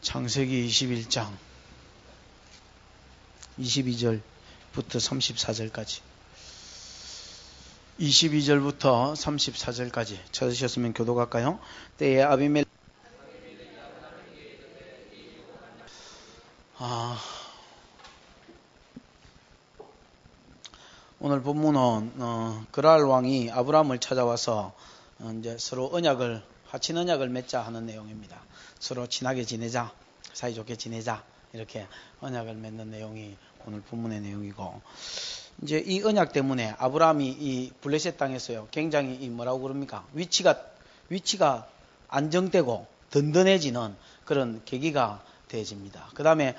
창세기 21장 22절부터 34절까지 22절부터 34절까지 찾으셨으면 교독할까요? 때에 아비멜렉 오늘 본문은 그랄 왕이 아브라함을 찾아와서 이제 서로 화친 언약을 맺자 하는 내용입니다. 서로 친하게 지내자, 사이좋게 지내자 이렇게 언약을 맺는 내용이 오늘 본문의 내용이고, 이제 이 언약 때문에 아브라함이 이 블레셋 땅에서요 굉장히 뭐라고 그럽니까? 위치가 안정되고 든든해지는 그런 계기가 되어집니다. 그 다음에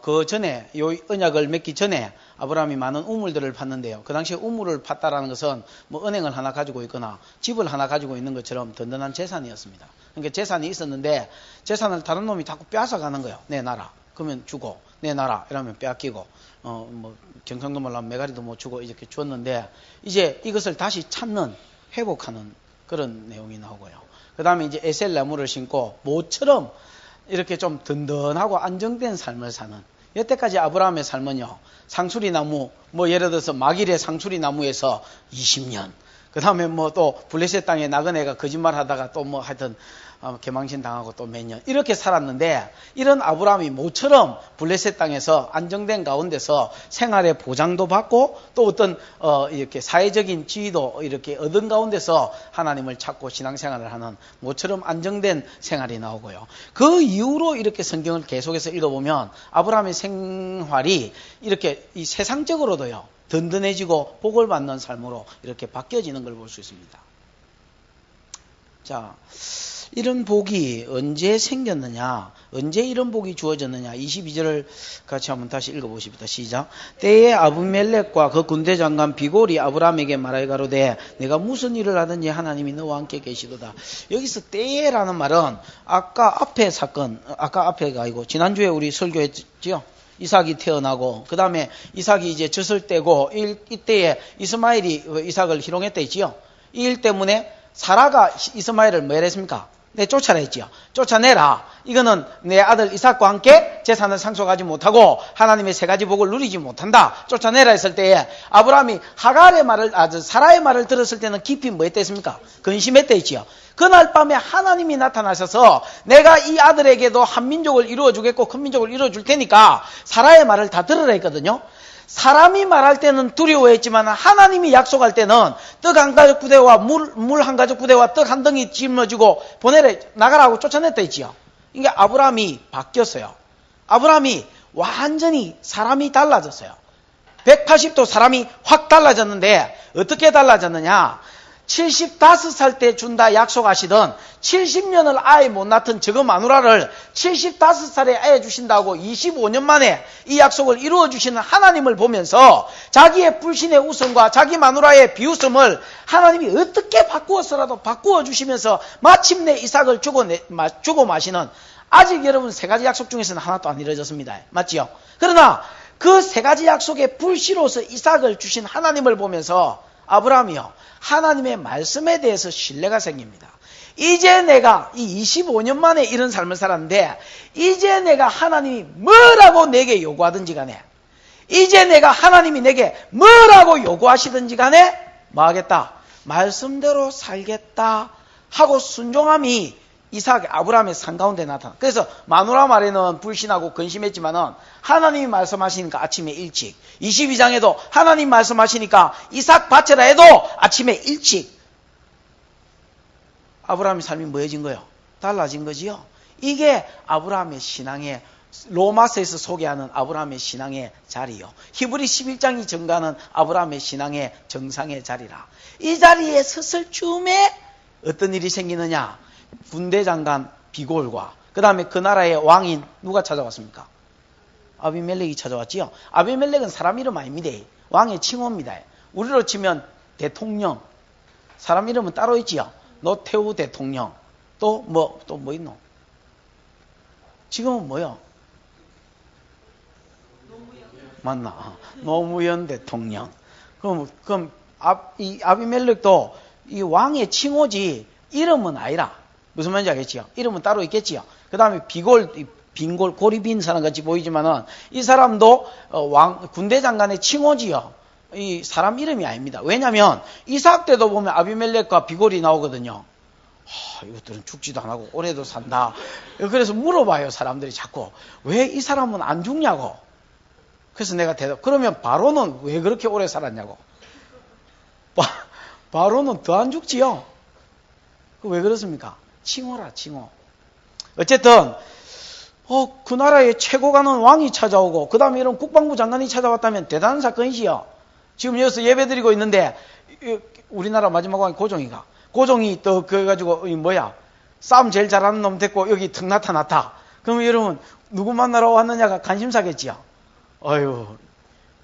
그 전에 이 언약을 맺기 전에 아브라함이 많은 우물들을 팠는데요. 그 당시에 우물을 팠다라는 것은 뭐 은행을 하나 가지고 있거나 집을 하나 가지고 있는 것처럼 든든한 재산이었습니다. 그러니까 재산이 있었는데 재산을 다른 놈이 자꾸 빼앗아가는 거예요. 내놔라. 그러면 주고, 내놔라. 이러면 빼앗기고, 뭐 경상도 말로 하면 메가리도 못 주고 이렇게 줬는데 이제 이것을 다시 찾는, 회복하는 그런 내용이 나오고요. 그 다음에 이제 에셀 나무를 심고 모처럼 이렇게 좀 든든하고 안정된 삶을 사는, 여태까지 아브라함의 삶은요 상수리 나무, 뭐 예를 들어서 마길의 상수리 나무에서 20년, 그 다음에 뭐 또 블레셋 땅에 나그네가 거짓말 하다가 또 뭐 하여튼 개망신 당하고 또 몇 년 이렇게 살았는데, 이런 아브라함이 모처럼 블레셋 땅에서 안정된 가운데서 생활의 보장도 받고 또 어떤 이렇게 사회적인 지위도 이렇게 얻은 가운데서 하나님을 찾고 신앙생활을 하는 모처럼 안정된 생활이 나오고요. 그 이후로 이렇게 성경을 계속해서 읽어보면 아브라함의 생활이 이렇게 이 세상적으로도요 든든해지고 복을 받는 삶으로 이렇게 바뀌어지는 걸 볼 수 있습니다. 자, 이런 복이 언제 생겼느냐, 언제 이런 복이 주어졌느냐, 22절을 같이 한번 다시 읽어보십니다. 시작. 때에 아비멜렉과 그 군대 장관 비골이 아브라함에게 말하여 가로되 내가 무슨 일을 하든지 하나님이 너와 함께 계시도다. 여기서 때에라는 말은 아까 앞에 사건, 아까 앞에가 아니고 지난주에 우리 설교했죠. 이삭이 태어나고 그 다음에 이삭이 이제 젖을 떼고 이때에 이스마엘이 이삭을 희롱했다 했지요. 이 일 때문에 사라가 이스마엘을 뭐 했습니까? 쫓아냈지요. 쫓아내라. 이거는 내 아들 이삭과 함께 재산을 상속하지 못하고 하나님의 세 가지 복을 누리지 못한다. 쫓아내라 했을 때에 아브라함이 사라의 말을 들었을 때는 깊이 뭐 했다 했습니까? 근심했다 했지요. 그날 밤에 하나님이 나타나셔서 내가 이 아들에게도 한 민족을 이루어주겠고 큰 민족을 이루어줄 테니까 사라의 말을 다 들으라 했거든요. 사람이 말할 때는 두려워했지만 하나님이 약속할 때는 떡 한 가죽 부대와 물 한 가죽 부대와 떡 한 덩이 짊어지고 보내라, 나가라고 쫓아냈다 했지요. 이게 아브라함이 바뀌었어요. 아브라함이 완전히 사람이 달라졌어요. 180도 사람이 확 달라졌는데 어떻게 달라졌느냐? 75살 때 준다 약속하시던 70년을 아예 못 낳던 저거 마누라를 75살에 아예 주신다고 25년 만에 이 약속을 이루어 주시는 하나님을 보면서 자기의 불신의 웃음과 자기 마누라의 비웃음을 하나님이 어떻게 바꾸어서라도 바꾸어 주시면서 마침내 이삭을 주고 마시는, 아직 여러분 세 가지 약속 중에서는 하나도 안 이루어졌습니다. 맞지요? 그러나 그 세 가지 약속의 불씨로서 이삭을 주신 하나님을 보면서 아브라함이요 하나님의 말씀에 대해서 신뢰가 생깁니다. 이제 내가 이 25년 만에 이런 삶을 살았는데 이제 내가 하나님이 뭐라고 내게 요구하든지 간에, 이제 내가 하나님이 내게 뭐라고 요구하시든지 간에 뭐 하겠다? 말씀대로 살겠다 하고 순종함이 아브라함의 삶 가운데 나타나. 그래서 마누라 말에는 불신하고 근심했지만은 하나님이 말씀하시니까 아침에 일찍, 22장에도 하나님 말씀하시니까 이삭 바쳐라 해도 아침에 일찍. 아브라함의 삶이 뭐해진 거예요? 달라진 거지요. 이게 아브라함의 신앙의, 로마서에서 소개하는 아브라함의 신앙의 자리요. 히브리 11장이 증가하는 아브라함의 신앙의 정상의 자리라. 이 자리에 섰을 즈음에 어떤 일이 생기느냐? 군대 장관 비골과 그 다음에 그 나라의 왕인 누가 찾아왔습니까? 아비멜렉이 찾아왔지요. 아비멜렉은 사람 이름 아닙니다. 왕의 칭호입니다. 우리로 치면 대통령. 사람 이름은 따로 있지요. 노태우 대통령. 또 뭐 있노? 지금은 뭐요? 맞나? 노무현 대통령. 그럼 이 아비멜렉도 이 왕의 칭호지 이름은 아니라. 무슨 말인지 알겠지요? 이름은 따로 있겠지요. 그 다음에 비골, 빈골, 골이 빈 사람 같이 보이지만은 이 사람도 군대 장관의 칭호지요. 이 사람 이름이 아닙니다. 왜냐하면 이삭 때도 보면 아비멜렉과 비골이 나오거든요. 이것들은 죽지도 안 하고 오래도 산다. 그래서 물어봐요, 사람들이 자꾸. 왜 이 사람은 안 죽냐고. 그래서 내가 그러면 바로는 왜 그렇게 오래 살았냐고. 바로는 더 안 죽지요. 왜 그렇습니까? 칭호라, 칭호. 어쨌든 그 나라의 최고 가는 왕이 찾아오고 그 다음에 이런 국방부 장관이 찾아왔다면 대단한 사건이지요. 지금 여기서 예배드리고 있는데 우리나라 마지막 왕이 고종이가. 고종이 또 그래가지고 싸움 제일 잘하는 놈 됐고 여기 턱 나타났다. 그러면 여러분 누구 만나러 왔느냐가 관심사겠지요. 어휴.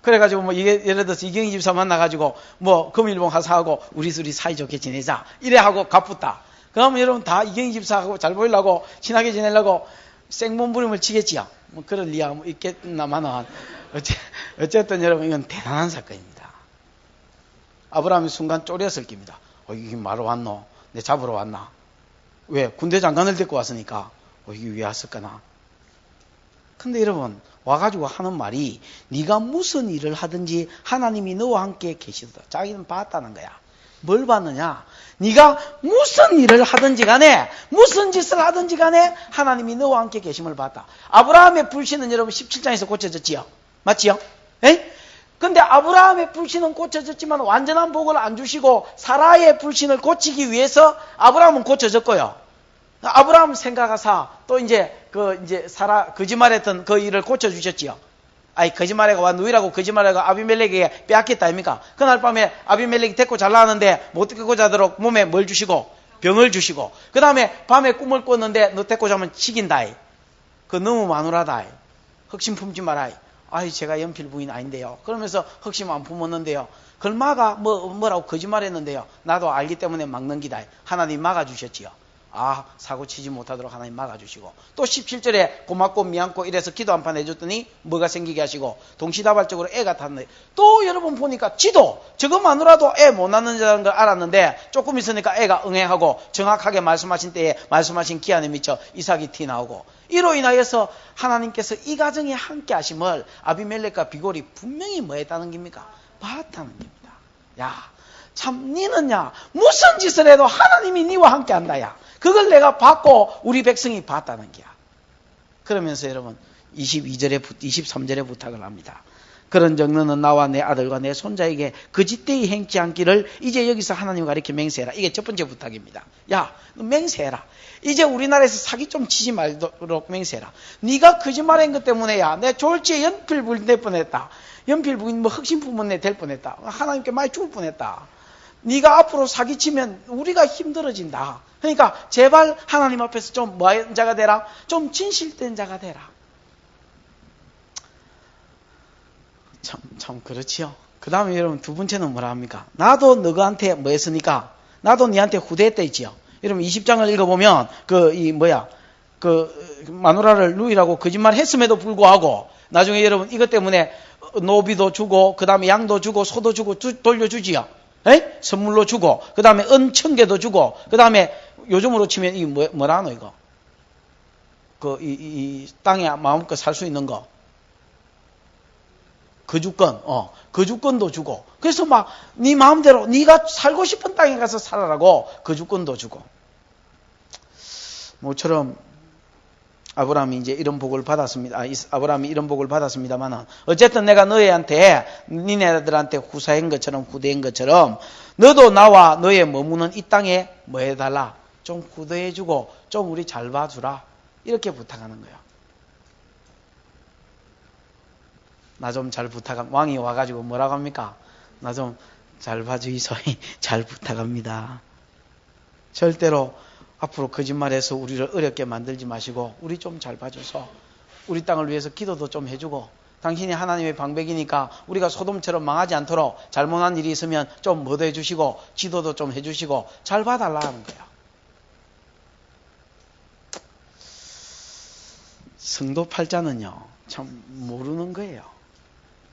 그래가지고 이게 예를 들어서 이경희 집사 만나가지고 금일봉 하사하고 우리 둘이 사이좋게 지내자 이래 하고 갚았다. 그러면 여러분 다 이경희 집사하고 잘 보이려고 친하게 지내려고 생몸부림을 치겠지요. 그럴 리야 있겠나마는 어쨌든 여러분 이건 대단한 사건입니다. 아브라함이 순간 쪼렸을 겁니다. 이게 말로 왔노? 내 잡으러 왔나? 왜? 군대 장관을 데리고 왔으니까 이게 왜 왔을까나? 근데 여러분 와가지고 하는 말이 네가 무슨 일을 하든지 하나님이 너와 함께 계시다. 자기는 봤다는 거야. 뭘 봤느냐? 네가 무슨 일을 하든지 간에 무슨 짓을 하든지 간에 하나님이 너와 함께 계심을 봤다. 아브라함의 불신은 여러분 17장에서 고쳐졌지요. 맞지요? 에? 근데 아브라함의 불신은 고쳐졌지만 완전한 복을 안 주시고 사라의 불신을 고치기 위해서 아브라함은 고쳐졌고요. 아브라함 생각하사 또 이제 사라 거짓말했던 그 일을 고쳐주셨지요. 거짓말해가 와 누이라고 거짓말해가 아비멜렉에게 빼앗겼다 아닙니까? 그날 밤에 아비멜렉이 데리고 잘 나왔는데 못 데리고 자도록 몸에 뭘 주시고 병을 주시고 그 다음에 밤에 꿈을 꿨는데 너 데리고 자면 치긴다. 그거 너무 마누라다. 흑심 품지 마라. 제가 연필 부인 아닌데요. 그러면서 흑심 안 품었는데요. 그걸 뭐라고 거짓말했는데요. 나도 알기 때문에 막는 기다. 하나님 막아주셨지요. 사고 치지 못하도록 하나님 막아주시고 또 17절에 고맙고 미안고 이래서 기도 한 판 해줬더니 뭐가 생기게 하시고 동시다발적으로 애가 탔네. 또 여러분 보니까 지도 저것마누라도 애 못 낳는다는 걸 알았는데 조금 있으니까 애가 응애하고 정확하게 말씀하신 때에 말씀하신 기한에 미쳐 이삭이 티 나오고 이로 인하여서 하나님께서 이 가정에 함께 하심을 아비멜렉과 비골이 분명히 뭐 했다는 겁니까? 봤다는 겁니다. 참 니는야 무슨 짓을 해도 하나님이 니와 함께 한다야. 그걸 내가 봤고 우리 백성이 봤다는 거야. 그러면서 여러분 23절에 부탁을 합니다. 그런즉 너는 나와 내 아들과 내 손자에게 거짓되이 행치 않기를 이제 여기서 하나님 가리켜 맹세해라. 이게 첫 번째 부탁입니다. 너 맹세해라. 이제 우리나라에서 사기 좀 치지 말도록 맹세해라. 네가 거짓말한 것 때문에야 내 졸지에 연필 부인 될 뻔했다. 연필 부인 흑심 부모님 될 뻔했다. 하나님께 많이 죽을 뻔했다. 네가 앞으로 사기치면 우리가 힘들어진다. 그러니까 제발 하나님 앞에서 좀 뭐한 자가 되라. 좀 진실된 자가 되라. 참 그렇지요. 그 다음에 여러분 두 번째는 뭐라 합니까? 나도 너한테 뭐 했으니까 나도 니한테 후대했다 있지요. 여러분 20장을 읽어보면 마누라를 누이라고 거짓말 했음에도 불구하고 나중에 여러분 이것 때문에 노비도 주고 그 다음에 양도 주고 소도 주고 돌려주지요. 선물로 주고 그 다음에 은천개도 주고 그 다음에 요즘으로 치면 이 뭐라노 이거 이 땅에 마음껏 살 수 있는 거 거주권 거주권도 주고 그래서 네 마음대로 네가 살고 싶은 땅에 가서 살아라고 거주권도 주고 모처럼 아브라함이 이제 이런 복을 받았습니다. 아브라함이 이런 복을 받았습니다만은 어쨌든 내가 너희한테 니네들한테 후사한 것처럼 후대한 것처럼 너도 나와 너의 머무는 이 땅에 뭐 해달라 좀 후대해주고 좀 우리 잘 봐주라 이렇게 부탁하는 거예요. 나 좀 잘 부탁합니다. 왕이 와가지고 뭐라고 합니까? 나 좀 잘 봐주이소. 잘 부탁합니다. 절대로 앞으로 거짓말해서 우리를 어렵게 만들지 마시고 우리 좀 잘 봐줘서 우리 땅을 위해서 기도도 좀 해주고 당신이 하나님의 방백이니까 우리가 소돔처럼 망하지 않도록 잘못한 일이 있으면 좀 뭐도 해주시고 지도도 좀 해주시고 잘 봐달라는 거예요. 성도 팔자는요 참 모르는 거예요.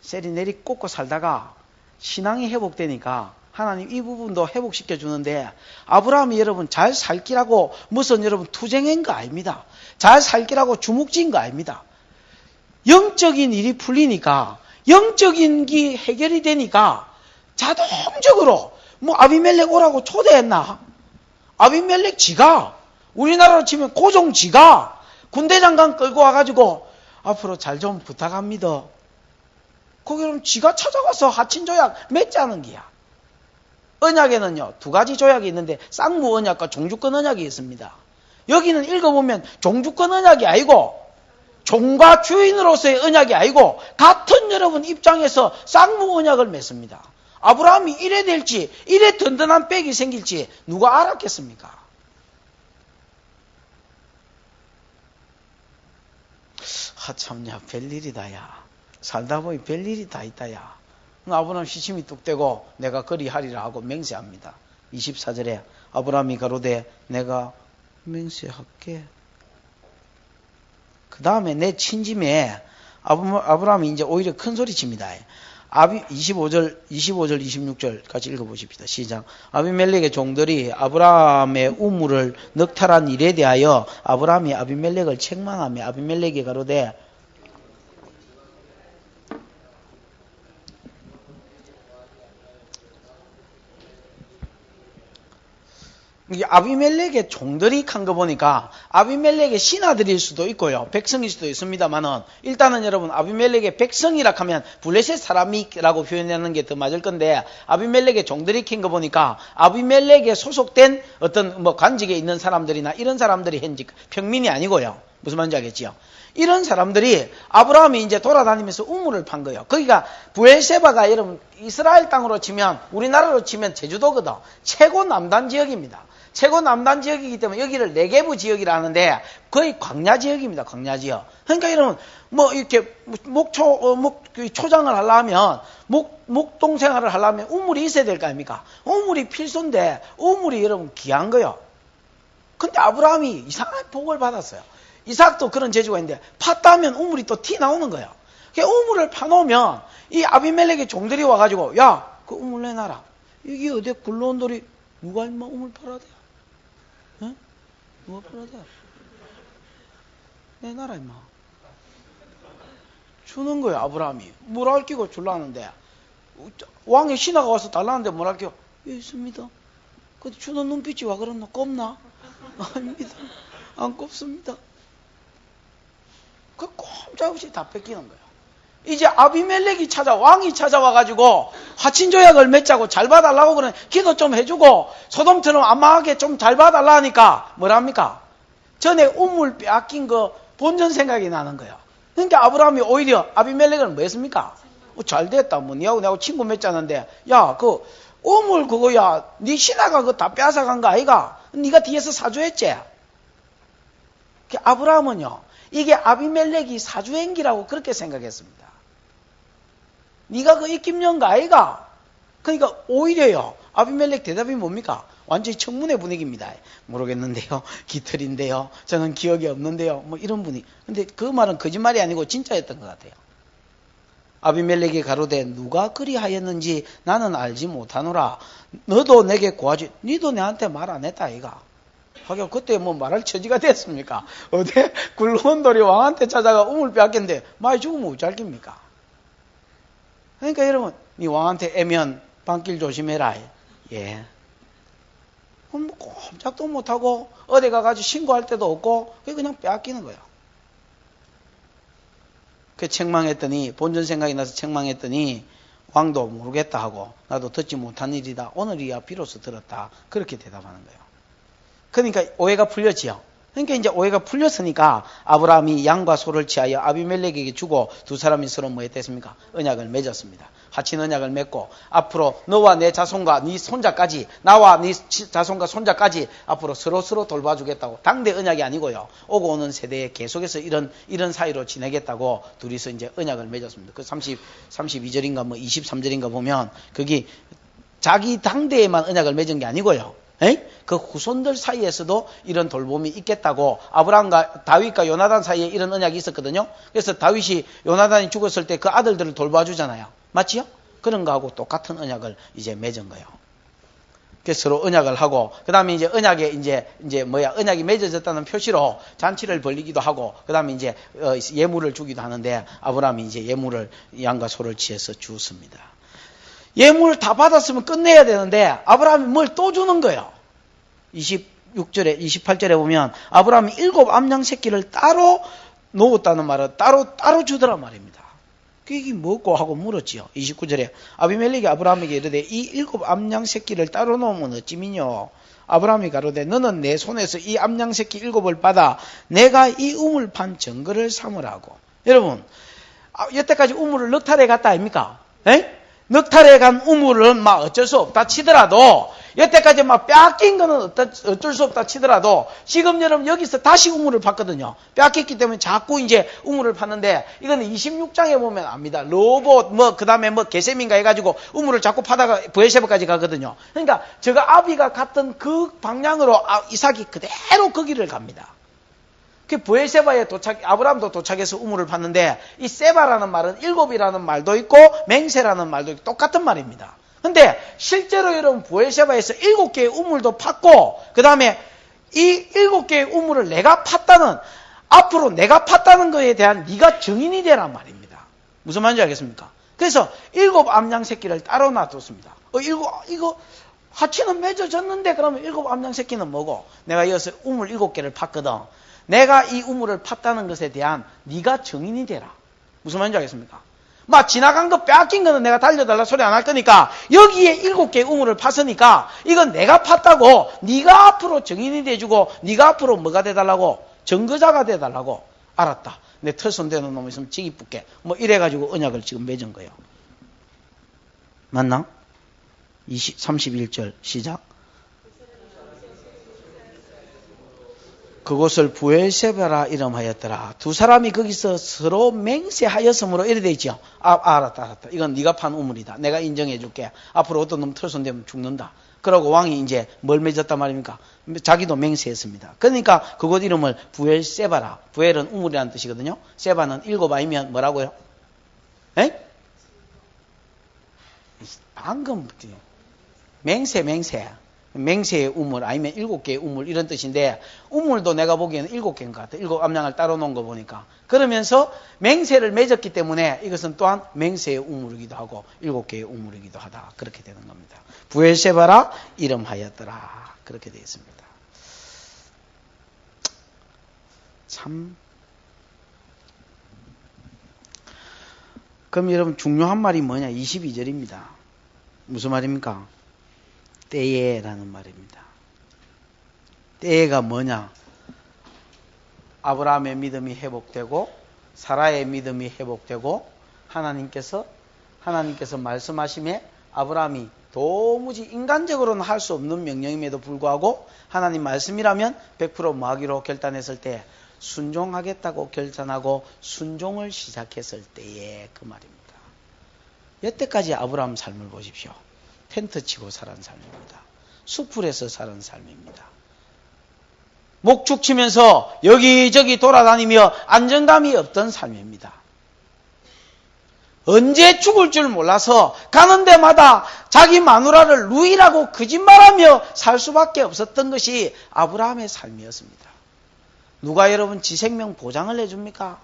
세리 내리 꽂고 살다가 신앙이 회복되니까 하나님 이 부분도 회복시켜 주는데 아브라함이 여러분 잘 살기라고 무슨 여러분 투쟁한 거 아닙니다. 잘 살기라고 주묵진 거 아닙니다. 영적인 일이 풀리니까 영적인 게 해결이 되니까 자동적으로 뭐 아비멜렉 오라고 초대했나? 아비멜렉 지가 우리나라로 치면 고종 지가 군대장관 끌고 와가지고 앞으로 잘 좀 부탁합니다. 거기는 지가 찾아가서 하친조약 맺자는 게야. 언약에는요 2가지 조약이 있는데 쌍무 언약과 종주권 언약이 있습니다. 여기는 읽어보면 종주권 언약이 아니고 종과 주인으로서의 언약이 아니고 같은 여러분 입장에서 쌍무 언약을 맺습니다. 아브라함이 이래 될지 이래 든든한 백이 생길지 누가 알았겠습니까? 참야 별일이다 야. 살다 보니 별일이 다 있다 야. 아브라함 시침이 뚝 떼고 내가 그리하리라 하고 맹세합니다. 24절에 아브라함이 가로되 내가 맹세할게. 그 다음에 내 친짐에 아브라함이 이제 오히려 큰 소리 칩니다. 25절, 26절 같이 읽어보십시다. 시작. 아비멜렉의 종들이 아브라함의 우물을 넉탈한 일에 대하여 아브라함이 아비멜렉을 책망하며 아비멜렉이 가로되 아비멜렉의 종들이 간 거 보니까 아비멜렉의 신하들일 수도 있고요. 백성일 수도 있습니다만은 일단은 여러분 아비멜렉의 백성이라 하면 블레셋 사람이라고 표현하는 게 더 맞을 건데 아비멜렉의 종들이 간 거 보니까 아비멜렉에 소속된 어떤 뭐 관직에 있는 사람들이나 이런 사람들이 현직 평민이 아니고요. 무슨 말인지 알겠지요? 이런 사람들이 아브라함이 이제 돌아다니면서 우물을 판 거예요. 거기가 브엘세바가 여러분 이스라엘 땅으로 치면 우리나라로 치면 제주도거든. 최고 남단 지역입니다. 최고 남단 지역이기 때문에 여기를 네게부 지역이라 하는데 거의 광야 지역입니다. 광야 지역. 그러니까 여러분 뭐 이렇게 초장을 하려면 목동 생활을 하려면 우물이 있어야 될 거 아닙니까? 우물이 필수인데 우물이 여러분 귀한 거요. 근데 아브라함이 이상한 복을 받았어요. 이삭도 그런 재주가 있는데 팠다면 우물이 또 티 나오는 거예요. 우물을 파놓으면 이 아비멜렉의 종들이 와가지고 야, 그 우물 내놔라. 이게 어디 굴러온 돌이 누가 임마 우물 팔아대? 어? 누가 팔아대? 내놔라 임마. 주는 거예요. 아브라함이. 물 끼고 줄라는데 왕의 신하가 와서 달라는데 물 끼고 여기 있습니다. 근데 주는 눈빛이 와 그러나? 꼽나? 아닙니다. 안 꼽습니다. 그 꼼짝없이 다 뺏기는 거예요. 이제 아비멜렉이 왕이 찾아와가지고 화친조약을 맺자고 잘 봐달라고 그러는 기도 좀 해주고 소돔처럼 안마하게 좀 잘 봐달라 하니까 뭐랍니까? 전에 우물 빼앗긴 거 본전 생각이 나는 거예요. 그러니까 아브라함이 오히려 아비멜렉을 뭐 했습니까? 잘 됐다. 뭐 니하고 내하고 친구 맺자는데 야, 그 우물 그거야 니 신하가 그거 다 빼앗아간 거 아이가? 니가 뒤에서 사주했지? 아브라함은요 이게 아비멜렉이 사주행기라고 그렇게 생각했습니다. 네가 그 입김연 거 아이가? 그러니까 오히려요. 아비멜렉 대답이 뭡니까? 완전히 청문회 분위기입니다. 모르겠는데요. 깃털인데요. 저는 기억이 없는데요. 뭐 이런 분위기. 근데 그 말은 거짓말이 아니고 진짜였던 것 같아요. 아비멜렉이 가로되 누가 그리하였는지 나는 알지 못하노라. 너도 내게 구하지. 니도 내한테 말 안 했다 아이가. 하긴 그때 뭐 말할 처지가 됐습니까? 어디 굴러온 돌이 왕한테 찾아가 우물 빼앗겼는데 많이 죽으면 어쩔 깁니까? 그러니까 여러분 니 왕한테 애면 방길 조심해라. 예. 그럼 뭐 꼼짝도 못하고 어디 가가지고 신고할 때도 없고 그냥 빼앗기는 거예요. 그 책망했더니 본전 생각이 나서 책망했더니 왕도 모르겠다 하고 나도 듣지 못한 일이다. 오늘이야 비로소 들었다. 그렇게 대답하는 거예요. 그러니까 오해가 풀렸지요. 그러니까 이제 오해가 풀렸으니까 아브라함이 양과 소를 취하여 아비멜렉에게 주고 두 사람이 서로 뭐 했댔습니까? 언약을 맺었습니다. 하친 언약을 맺고 앞으로 너와 내 자손과 네 손자까지 나와 네 자손과 손자까지 앞으로 서로 돌봐주겠다고 당대 언약이 아니고요. 오고 오는 세대에 계속해서 이런 사이로 지내겠다고 둘이서 이제 언약을 맺었습니다. 그 32절인가 뭐 23절인가 보면 거기 자기 당대에만 언약을 맺은 게 아니고요. 그 후손들 사이에서도 이런 돌봄이 있겠다고 아브라함과 다윗과 요나단 사이에 이런 언약이 있었거든요. 그래서 다윗이 요나단이 죽었을 때 그 아들들을 돌봐주잖아요. 맞지요? 그런 거하고 똑같은 언약을 이제 맺은 거예요. 그래서 서로 언약을 하고, 그 다음에 이제 언약에 언약이 맺어졌다는 표시로 잔치를 벌리기도 하고, 그 다음에 이제 예물을 주기도 하는데, 아브라함이 이제 예물을 양과 소를 취해서 주었습니다. 예물을 다 받았으면 끝내야 되는데, 아브라함이 뭘 또 주는 거예요. 28절에 보면, 아브라함이 7 암양 새끼를 따로 놓았다는 말은 따로 주더란 말입니다. 그게 뭐고 하고 물었지요. 29절에 아비멜렉이 아브라함에게 이르되 이 7 암양 새끼를 따로 놓으면 어찌미뇨. 아브라함이 가로되 너는 내 손에서 이 암양 새끼 7을 받아 내가 이 우물 판 증거를 삼으라고. 여러분, 여태까지 우물을 넉 탈에 갔다 아닙니까? 넉 탈에 간 우물은 막 어쩔 수 없다 치더라도, 여태까지 막 빼앗긴 거는 어쩔 수 없다 치더라도, 지금 여러분 여기서 다시 우물을 팠거든요. 빼앗겼기 때문에 자꾸 이제 우물을 팠는데, 이거는 26장에 보면 압니다. 로봇, 그 다음에 게셈인가 해가지고 우물을 자꾸 파다가 브에르세바까지 가거든요. 그러니까 제가 아비가 갔던 그 방향으로 이삭이 그대로 거기를 갑니다. 그 브에르세바에 아브라함도 도착해서 우물을 팠는데, 이 세바라는 말은 7이라는 말도 있고 맹세라는 말도 있고 똑같은 말입니다. 근데 실제로 여러분 브에르세바에서 7개의 우물도 팠고, 그 다음에 이 7개의 우물을 내가 팠다는, 앞으로 내가 팠다는 거에 대한 네가 증인이 되란 말입니다. 무슨 말인지 알겠습니까? 그래서 7 암양 새끼를 따로 놔뒀습니다. 이거 하치는 맺어졌는데 그러면 7 암양 새끼는 뭐고? 내가 이어서 우물 7개를 팠거든. 내가 이 우물을 팠다는 것에 대한 네가 증인이 되라. 무슨 말인지 알겠습니까? 막 지나간 거 빼앗긴 거는 내가 달려달라 소리 안 할 거니까, 여기에 7개의 우물을 팠으니까 이건 내가 팠다고 네가 앞으로 증인이 돼주고, 네가 앞으로 뭐가 돼달라고? 증거자가 돼달라고. 알았다. 내 털손 되는 놈 있으면 지기 붙게. 이래가지고 언약을 지금 맺은 거예요. 맞나? 31절 시작. 그곳을 브엘세바라 이름하였더라. 두 사람이 거기서 서로 맹세하였으므로 이래 돼 있죠. 알았다. 이건 네가 판 우물이다. 내가 인정해 줄게. 앞으로 어떤 놈 털손되면 죽는다. 그러고 왕이 이제 뭘 맺었단 말입니까? 자기도 맹세했습니다. 그러니까 그곳 이름을 브엘세바라. 브엘은 우물이라는 뜻이거든요. 세바는 7 아니면 뭐라고요? 방금 맹세의 우물 아니면 7개의 우물 이런 뜻인데, 우물도 내가 보기에는 7개인 것 같아요. 7 암양을 따로 놓은 거 보니까. 그러면서 맹세를 맺었기 때문에 이것은 또한 맹세의 우물이기도 하고 7개의 우물이기도 하다. 그렇게 되는 겁니다. 브엘세바라 이름하였더라. 그렇게 되어 있습니다. 참. 그럼 여러분 중요한 말이 뭐냐? 22절입니다. 무슨 말입니까? 때에라는 말입니다. 때에가 뭐냐? 아브라함의 믿음이 회복되고 사라의 믿음이 회복되고 하나님께서 말씀하심에 아브라함이 도무지 인간적으로는 할 수 없는 명령임에도 불구하고 하나님 말씀이라면 100% 뭐하기로 결단했을 때 순종하겠다고 결단하고 순종을 시작했을 때에 그 말입니다. 여태까지 아브라함 삶을 보십시오. 텐트 치고 살은 삶입니다. 수풀에서 사는 삶입니다. 목축 치면서 여기저기 돌아다니며 안정감이 없던 삶입니다. 언제 죽을 줄 몰라서 가는 데마다 자기 마누라를 루이라고 거짓말하며 살 수밖에 없었던 것이 아브라함의 삶이었습니다. 누가 여러분 지 생명 보장을 해줍니까?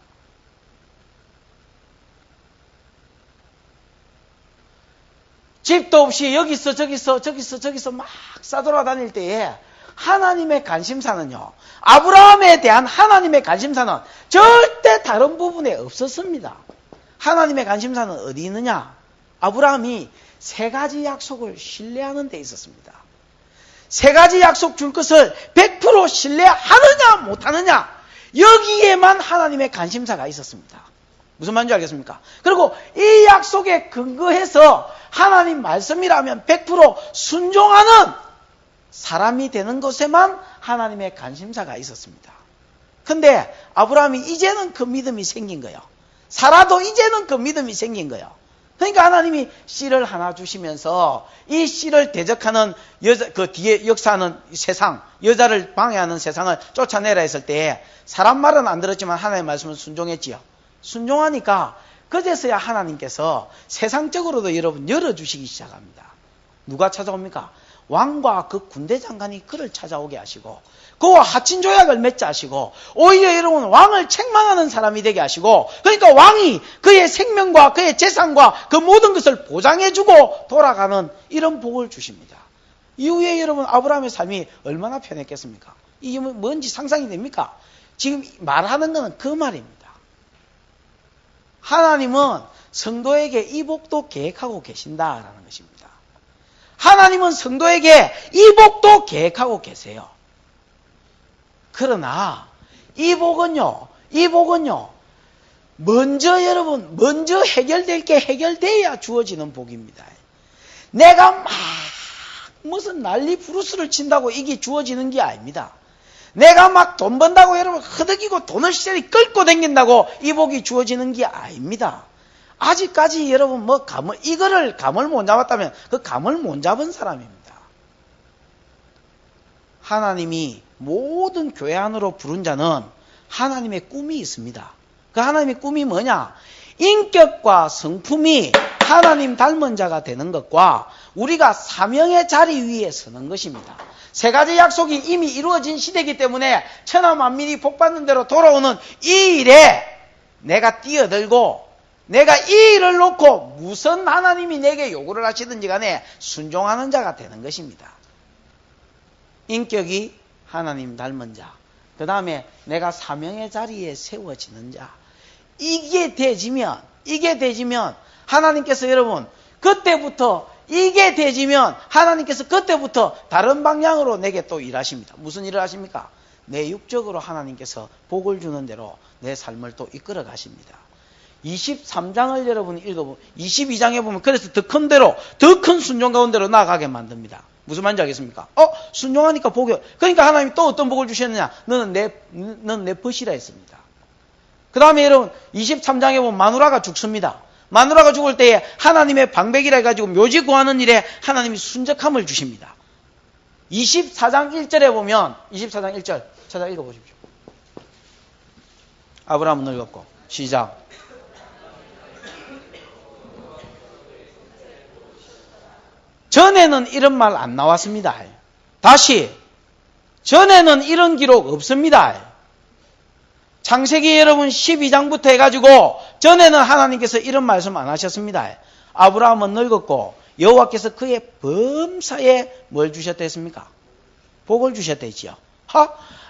집도 없이 여기서 저기서 막 싸돌아다닐 때에 하나님의 관심사는요, 아브라함에 대한 하나님의 관심사는 절대 다른 부분에 없었습니다. 하나님의 관심사는 어디 있느냐? 아브라함이 3가지 약속을 신뢰하는 데 있었습니다. 3가지 약속 줄 것을 100% 신뢰하느냐 못하느냐, 여기에만 하나님의 관심사가 있었습니다. 무슨 말인지 알겠습니까? 그리고 이 약속에 근거해서 하나님 말씀이라면 100% 순종하는 사람이 되는 것에만 하나님의 관심사가 있었습니다. 근데 아브라함이 이제는 그 믿음이 생긴 거예요. 사라도 이제는 그 믿음이 생긴 거예요. 그러니까 하나님이 씨를 하나 주시면서 이 씨를 대적하는 여자, 그 뒤에 역사하는 세상, 여자를 방해하는 세상을 쫓아내라 했을 때 사람 말은 안 들었지만 하나님의 말씀은 순종했지요. 순종하니까 그제서야 하나님께서 세상적으로도 여러분 열어주시기 시작합니다. 누가 찾아옵니까? 왕과 그 군대 장관이 그를 찾아오게 하시고 그와 하친 조약을 맺자 하시고 오히려 여러분 왕을 책망하는 사람이 되게 하시고 그러니까 왕이 그의 생명과 그의 재산과 그 모든 것을 보장해주고 돌아가는 이런 복을 주십니다. 이후에 여러분 아브라함의 삶이 얼마나 편했겠습니까? 이게 뭔지 상상이 됩니까? 지금 말하는 것은 그 말입니다. 하나님은 성도에게 이 복도 계획하고 계신다라는 것입니다. 하나님은 성도에게 이 복도 계획하고 계세요. 그러나 이 복은요 먼저 해결될 게 해결돼야 주어지는 복입니다. 내가 막 무슨 난리 부르스를 친다고 이게 주어지는 게 아닙니다. 내가 막 돈 번다고 여러분 허덕이고 돈을 시절이 끌고 다닌다고 이 복이 주어지는 게 아닙니다. 아직까지 여러분 이거를 감을 못 잡았다면 그 감을 못 잡은 사람입니다. 하나님이 모든 교회 안으로 부른 자는 하나님의 꿈이 있습니다. 그 하나님의 꿈이 뭐냐? 인격과 성품이 하나님 닮은 자가 되는 것과 우리가 사명의 자리 위에 서는 것입니다. 세 가지 약속이 이미 이루어진 시대이기 때문에 천하 만민이 복받는 대로 돌아오는 이 일에 내가 뛰어들고 내가 이 일을 놓고 무슨 하나님이 내게 요구를 하시든지 간에 순종하는 자가 되는 것입니다. 인격이 하나님 닮은 자, 그 다음에 내가 사명의 자리에 세워지는 자, 이게 되지면 하나님께서 여러분 이게 되지면 하나님께서 그때부터 다른 방향으로 내게 또 일하십니다. 무슨 일을 하십니까? 내 육적으로 하나님께서 복을 주는 대로 내 삶을 또 이끌어 가십니다. 23장을 여러분 읽어보면 22장에 보면 그래서 더 큰 대로 더 큰 순종 가운데로 나아가게 만듭니다. 무슨 말인지 알겠습니까? 순종하니까 복이 그러니까 하나님이 또 어떤 복을 주셨느냐? 너는 내 벗이라 했습니다. 그 다음에 여러분 23장에 보면 마누라가 죽습니다. 마누라가 죽을 때에 하나님의 방백이라 해가지고 묘지 구하는 일에 하나님이 순적함을 주십니다. 24장 1절에 보면 24장 1절 찾아 읽어보십시오. 아브라함은 늙었고 시작. 전에는 이런 말 안 나왔습니다. 다시 전에는 이런 기록 없습니다. 창세기 여러분 12장부터 해가지고 전에는 하나님께서 이런 말씀 안 하셨습니다. 아브라함은 늙었고 여호와께서 그의 범사에 뭘 주셨다 했습니까? 복을 주셨다 했지요.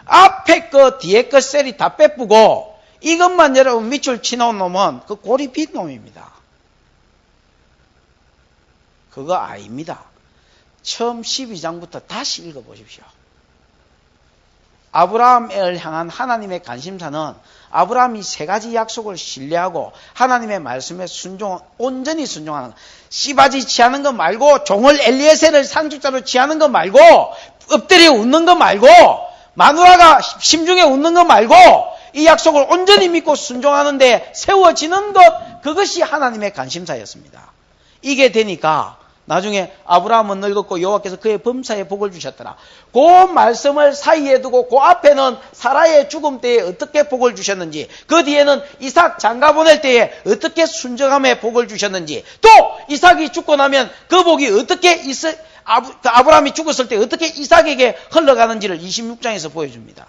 앞에 거 뒤에 거 셀이 다 빼쁘고 이것만 여러분 밑줄 치놓은 놈은 그 골이 빈 놈입니다. 그거 아닙니다. 처음 12장부터 다시 읽어보십시오. 아브라함을 향한 하나님의 관심사는 아브라함이 세 가지 약속을 신뢰하고 하나님의 말씀에 온전히 순종하는 것. 씨바지 취하는 거 말고 종을 엘리에셀을 상속자로 취하는 거 말고 엎드려 웃는 거 말고 마누라가 심중에 웃는 거 말고 이 약속을 온전히 믿고 순종하는데 세워지는 것, 그것이 하나님의 관심사였습니다. 이게 되니까 나중에 아브라함은 늙었고 여호와께서 그의 범사에 복을 주셨더라. 그 말씀을 사이에 두고 그 앞에는 사라의 죽음 때에 어떻게 복을 주셨는지, 그 뒤에는 이삭 장가 보낼 때에 어떻게 순정함에 복을 주셨는지, 또 이삭이 죽고 나면 그 복이 어떻게 아브라함이 죽었을 때 어떻게 이삭에게 흘러가는지를 26장에서 보여줍니다.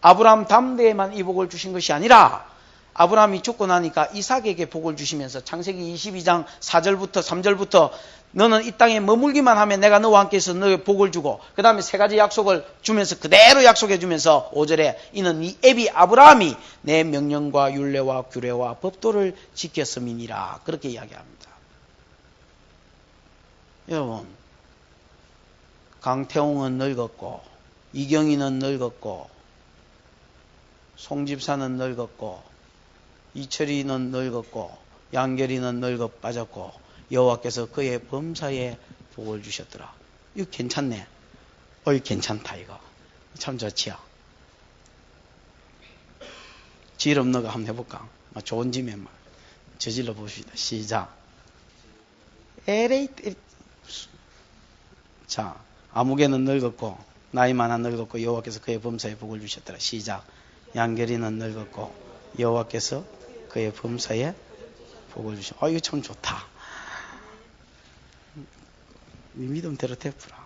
아브라함 담대에만 이 복을 주신 것이 아니라 아브라함이 죽고 나니까 이삭에게 복을 주시면서 창세기 22장 4절부터 3절부터 너는 이 땅에 머물기만 하면 내가 너와 함께 해서 너에게 복을 주고 그 다음에 세 가지 약속을 주면서 그대로 약속해 주면서 5절에 이는 이 애비 아브라함이 내 명령과 율례와 규례와 법도를 지켰음이니라 그렇게 이야기합니다. 여러분, 강태웅은 늙었고 이경희는 늙었고 송집사는 늙었고 이철이는 늙었고 양결이는 늙어 빠졌고 여호와께서 그의 범사에 복을 주셨더라. 이거 괜찮네. 어이 괜찮다 이거. 참 좋지요. 질 없는 거 한번 해볼까? 좋은 짐에 저질러 봅시다. 시작. 자, 아무개는 늙었고 나이 많아 늙었고 여호와께서 그의 범사에 복을 주셨더라. 시작. 양결이는 늙었고 여호와께서 그의 범사에 복을 주셨더라. 이거 참 좋다. 네 믿음대로 되풀어.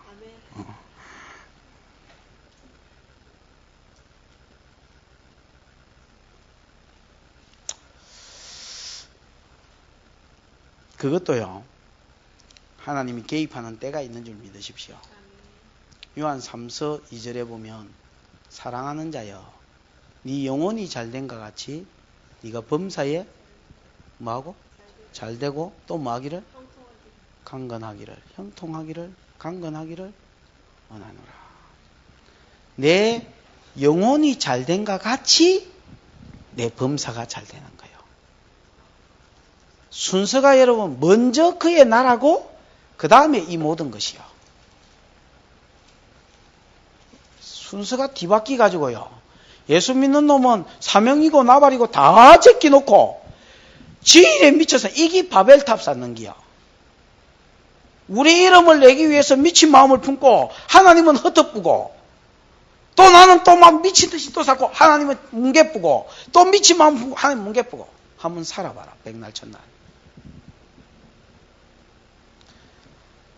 그것도요, 하나님이 개입하는 때가 있는 줄 믿으십시오. 요한 3서 2절에 보면 사랑하는 자여 네 영혼이 잘된 것 같이 네가 범사에 뭐하고? 잘되고 또 뭐하기를? 강건하기를, 형통하기를, 강건하기를 원하노라. 내 영혼이 잘된 것 같이 내 범사가 잘 되는 거예요. 순서가 여러분 먼저 그의 나라고 그 다음에 이 모든 것이요. 순서가 뒤바뀌 가지고요. 예수 믿는 놈은 사명이고 나발이고 다 제끼놓고 지 일에 미쳐서 이기 바벨탑 쌓는 기요. 우리 이름을 내기 위해서 미친 마음을 품고 하나님은 헛헛부고 또 나는 또 막 미친 듯이 또 쌓고 하나님은 뭉개쁘고 또 미친 마음 품고 하나님 뭉개쁘고 한번 살아봐라. 백날 첫날.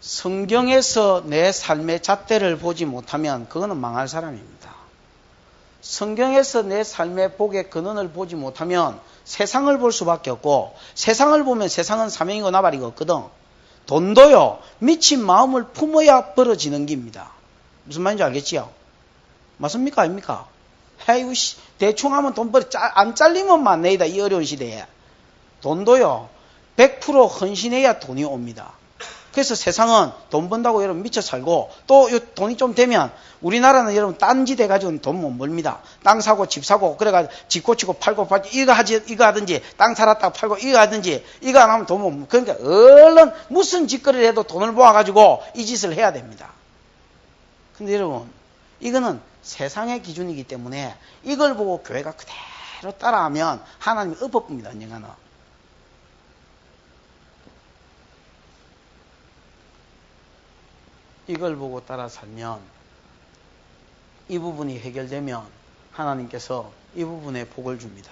성경에서 내 삶의 잣대를 보지 못하면 그거는 망할 사람입니다. 성경에서 내 삶의 복의 근원을 보지 못하면 세상을 볼 수밖에 없고 세상을 보면 세상은 사명이고 나발이고 없거든. 돈도요. 미친 마음을 품어야 벌어지는 겁니다. 무슨 말인지 알겠지요? 맞습니까? 아닙니까? 아이고 대충 하면 돈 벌어 안 잘리면 만내이다. 이 어려운 시대에. 돈도요. 100% 헌신해야 돈이 옵니다. 그래서 세상은 돈 번다고 여러분 미쳐 살고 또 돈이 좀 되면 우리나라는 여러분 딴짓 해가지고 돈 못 벌입니다. 땅 사고 집 사고 그래가지고 집 고치고 팔고 이거 하든지 땅 살았다가 팔고 이거 하든지 이거 안 하면 돈 못 그러니까 얼른 무슨 짓거리를 해도 돈을 모아가지고 이 짓을 해야 됩니다. 근데 여러분 이거는 세상의 기준이기 때문에 이걸 보고 교회가 그대로 따라하면 하나님이 엎어봅니다. 언젠가는. 이걸 보고 따라 살면 이 부분이 해결되면 하나님께서 이 부분에 복을 줍니다.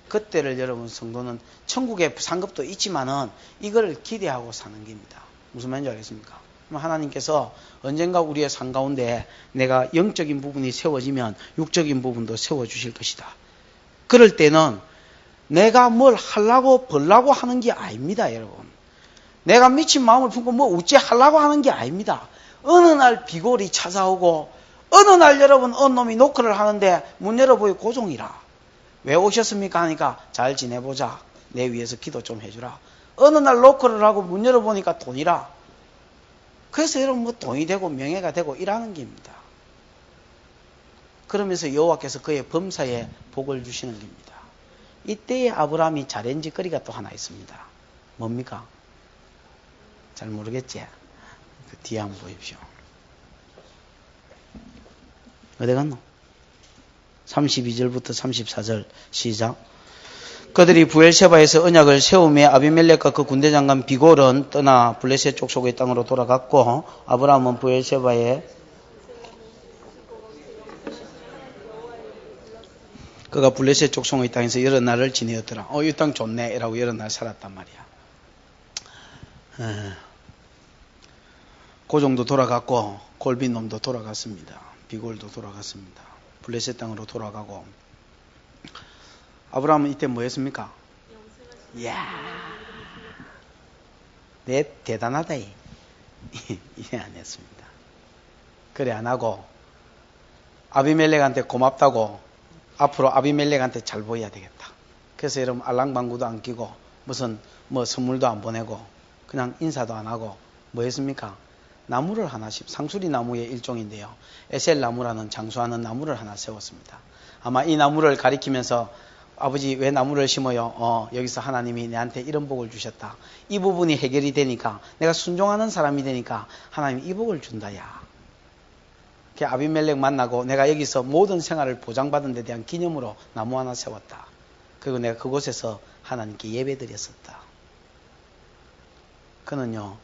그때를 여러분 성도는 천국의 상급도 있지만은 이걸 기대하고 사는 겁니다. 무슨 말인지 알겠습니까? 그럼 하나님께서 언젠가 우리의 삶 가운데 내가 영적인 부분이 세워지면 육적인 부분도 세워주실 것이다. 그럴 때는 내가 뭘 하려고 벌라고 하는 게 아닙니다. 여러분. 내가 미친 마음을 품고 뭐 어찌 하려고 하는 게 아닙니다. 어느 날 비골이 찾아오고 어느 날 여러분 어느 놈이 노크를 하는데 문 열어보니 고종이라. 왜 오셨습니까? 하니까 잘 지내보자. 내 위해서 기도 좀 해주라. 어느 날 노크를 하고 문 열어보니까 돈이라. 그래서 여러분 뭐 돈이 되고 명예가 되고 이라는 겁니다. 그러면서 여호와께서 그의 범사에 복을 주시는 겁니다. 이때에 아브라함이 잘한 짓거리가 또 하나 있습니다. 뭡니까? 잘 모르겠지? 그 뒤에 한번 보십시오. 어디 갔노? 32절부터 34절 시작. 그들이 부엘세바에서 언약을 세우며 아비멜렉과 그 군대 장관 비골은 떠나 블레셋 족속의 땅으로 돌아갔고 아브라함은 부엘세바에 그가 블레셋 족속의 땅에서 여러 날을 지내었더라. 이 땅 좋네 라고 여러 날 살았단 말이야. 고종도 돌아갔고 골빈놈도 돌아갔습니다. 비골도 돌아갔습니다. 블레셋 땅으로 돌아가고 아브라함은 이때 뭐 했습니까? 이야, 내 대단하다. 이래 안 했습니다. 그래 안 하고 아비멜렉한테 고맙다고 앞으로 아비멜렉한테 잘 보여야 되겠다. 그래서 여러분 알랑방구도 안 끼고 무슨 뭐 선물도 안 보내고 그냥 인사도 안 하고 뭐 했습니까? 나무를 하나씩, 상수리 나무의 일종인데요. 에셀 나무라는 장수하는 나무를 하나 세웠습니다. 아마 이 나무를 가리키면서 아버지 왜 나무를 심어요? 여기서 하나님이 내한테 이런 복을 주셨다. 이 부분이 해결이 되니까 내가 순종하는 사람이 되니까 하나님이 이 복을 준다야. 아비멜렉 만나고 내가 여기서 모든 생활을 보장받은 데 대한 기념으로 나무 하나 세웠다. 그리고 내가 그곳에서 하나님께 예배드렸었다. 그는요.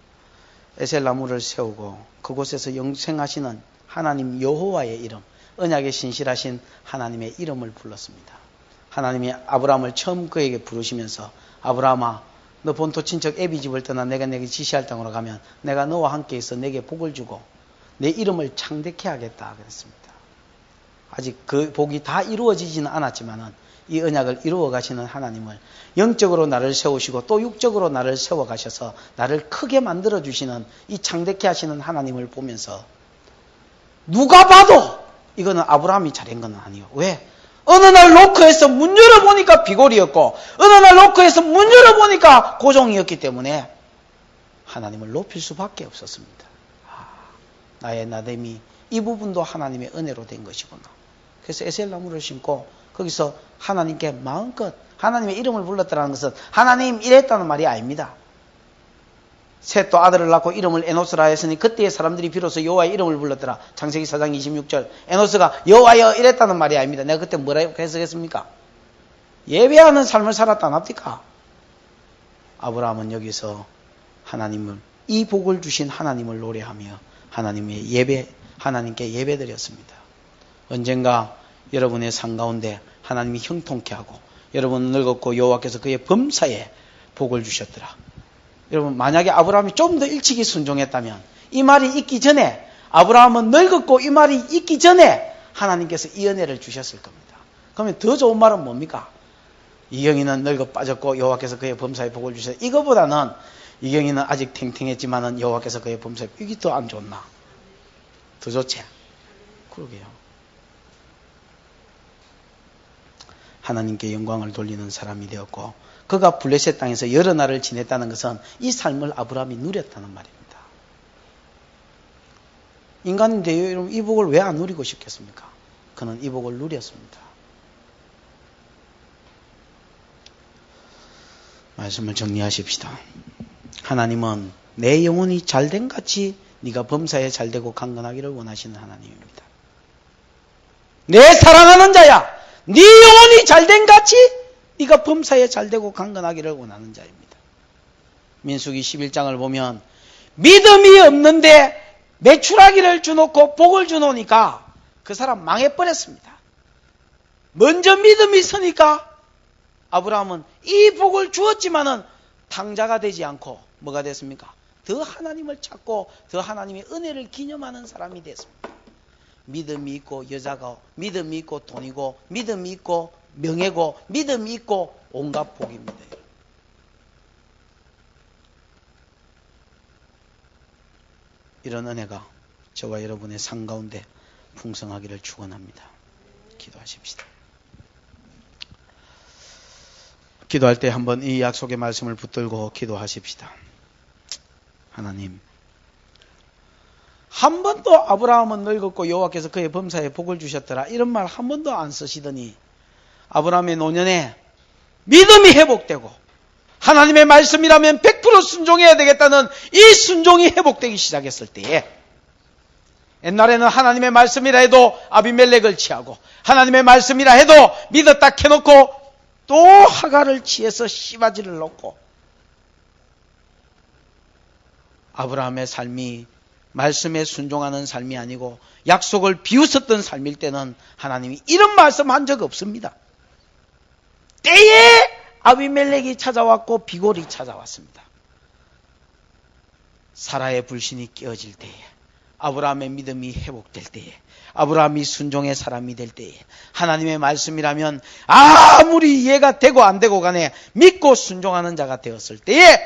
에셀나무를 세우고 그곳에서 영생하시는 하나님 여호와의 이름, 언약에 신실하신 하나님의 이름을 불렀습니다. 하나님이 아브라함을 처음 그에게 부르시면서 아브라함아 너 본토 친척 애비 집을 떠나 내가 내게 지시할 땅으로 가면 내가 너와 함께 있어 내게 복을 주고 내 이름을 창대케 하겠다 그랬습니다. 아직 그 복이 다 이루어지지는 않았지만은 이 언약을 이루어 가시는 하나님을 영적으로 나를 세우시고 또 육적으로 나를 세워 가셔서 나를 크게 만들어 주시는 이 창대케 하시는 하나님을 보면서 누가 봐도 이거는 아브라함이 잘한 건 아니에요. 왜? 어느 날 로크에서 문 열어보니까 비골이었고 어느 날 로크에서 문 열어보니까 고종이었기 때문에 하나님을 높일 수밖에 없었습니다. 나의 나됨이 이 부분도 하나님의 은혜로 된 것이구나. 그래서 에셀 나무를 심고 거기서 하나님께 마음껏 하나님의 이름을 불렀다는 것은 하나님 이랬다는 말이 아닙니다. 셋도 아들을 낳고 이름을 에노스라 했으니 그때의 사람들이 비로소 여호와의 이름을 불렀더라. 창세기 4장 26절 에노스가 여호와여 이랬다는 말이 아닙니다. 내가 그때 뭐라고 해석했습니까? 예배하는 삶을 살았다 납니까? 아브라함은 여기서 하나님을 이 복을 주신 하나님을 노래하며 하나님께 예배드렸습니다. 언젠가 여러분의 삶 가운데 하나님이 형통케 하고 여러분은 늙었고 여호와께서 그의 범사에 복을 주셨더라. 여러분 만약에 아브라함이 좀 더 일찍이 순종했다면 이 말이 있기 전에 아브라함은 늙었고 이 말이 있기 전에 하나님께서 이 은혜를 주셨을 겁니다. 그러면 더 좋은 말은 뭡니까? 이경이는 늙어 빠졌고 여호와께서 그의 범사에 복을 주셨다. 이거보다는 이경이는 아직 탱탱했지만은 여호와께서 그의 범사에 이게 더 안 좋나? 더 좋지? 그러게요. 하나님께 영광을 돌리는 사람이 되었고 그가 블레셋 땅에서 여러 날을 지냈다는 것은 이 삶을 아브라함이 누렸다는 말입니다. 인간인데요, 여러분 이 복을 왜 안 누리고 싶겠습니까? 그는 이 복을 누렸습니다. 말씀을 정리하십시다. 하나님은 내 영혼이 잘된 같이 네가 범사에 잘되고 강건하기를 원하시는 하나님입니다. 내 사랑하는 자야, 네 영혼이 잘된 같이 네가 범사에 잘되고 강건하기를 원하는 자입니다. 민수기 11장을 보면 믿음이 없는데 매출하기를 주놓고 복을 주놓으니까 그 사람 망해버렸습니다. 먼저 믿음이 서니까 아브라함은 이 복을 주었지만은 탕자가 되지 않고 뭐가 됐습니까? 더 하나님을 찾고 더 하나님의 은혜를 기념하는 사람이 됐습니다. 믿음이 있고 여자가 믿음이 있고 돈이고 믿음이 있고 명예고 믿음이 있고 온갖 복입니다. 이런 은혜가 저와 여러분의 삶 가운데 풍성하기를 축원합니다. 기도하십시다. 기도할 때 한번 이 약속의 말씀을 붙들고 기도하십시다. 하나님, 한 번도 아브라함은 늙었고 여호와께서 그의 범사에 복을 주셨더라 이런 말 한 번도 안 쓰시더니 아브라함의 노년에 믿음이 회복되고 하나님의 말씀이라면 100% 순종해야 되겠다는 이 순종이 회복되기 시작했을 때에 옛날에는 하나님의 말씀이라 해도 아비멜렉을 취하고 하나님의 말씀이라 해도 믿었다 캐놓고 또 하가를 취해서 씨바지를 놓고 아브라함의 삶이 말씀에 순종하는 삶이 아니고 약속을 비웃었던 삶일 때는 하나님이 이런 말씀 한 적 없습니다. 때에 아비멜렉이 찾아왔고 비골이 찾아왔습니다. 사라의 불신이 깨어질 때에 아브라함의 믿음이 회복될 때에 아브라함이 순종의 사람이 될 때에 하나님의 말씀이라면 아무리 이해가 되고 안 되고 간에 믿고 순종하는 자가 되었을 때에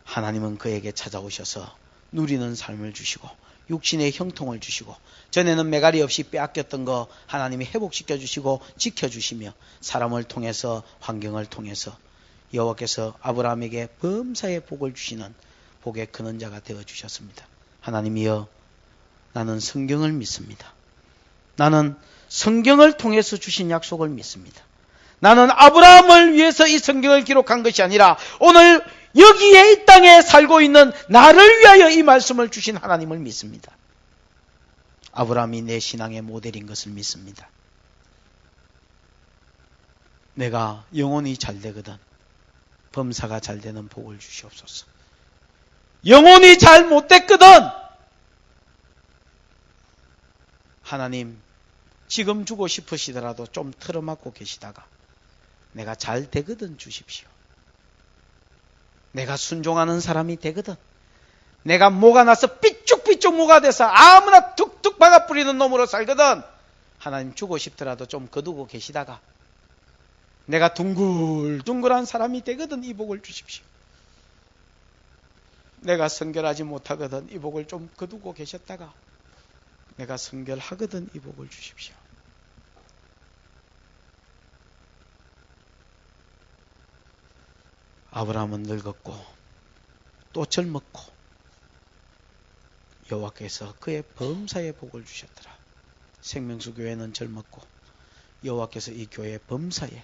하나님은 그에게 찾아오셔서 누리는 삶을 주시고 육신의 형통을 주시고 전에는 매갈이 없이 빼앗겼던 거 하나님이 회복시켜 주시고 지켜주시며 사람을 통해서 환경을 통해서 여호와께서 아브라함에게 범사의 복을 주시는 복의 근원 자가 되어 주셨습니다. 하나님이여, 나는 성경을 믿습니다. 나는 성경을 통해서 주신 약속을 믿습니다. 나는 아브라함을 위해서 이 성경을 기록한 것이 아니라 오늘 여기에 이 땅에 살고 있는 나를 위하여 이 말씀을 주신 하나님을 믿습니다. 아브라함이 내 신앙의 모델인 것을 믿습니다. 내가 영혼이 잘 되거든 범사가 잘 되는 복을 주시옵소서. 영혼이 잘 못됐거든 하나님 지금 주고 싶으시더라도 좀 틀어막고 계시다가 내가 잘 되거든 주십시오. 내가 순종하는 사람이 되거든. 내가 뭐가 나서 삐쭉삐쭉 뭐가 돼서 아무나 툭툭 박아 뿌리는 놈으로 살거든. 하나님 주고 싶더라도 좀 거두고 계시다가 내가 둥글둥글한 사람이 되거든. 이 복을 주십시오. 내가 성결하지 못하거든. 이 복을 좀 거두고 계셨다가 내가 성결하거든. 이 복을 주십시오. 아브라함은 늙었고 또 젊었고 여호와께서 그의 범사에 복을 주셨더라. 생명수 교회는 젊었고 여호와께서 이 교회의 범사에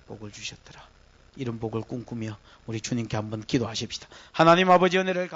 복을 주셨더라. 이런 복을 꿈꾸며 우리 주님께 한번 기도하십시다. 하나님 아버지 은혜를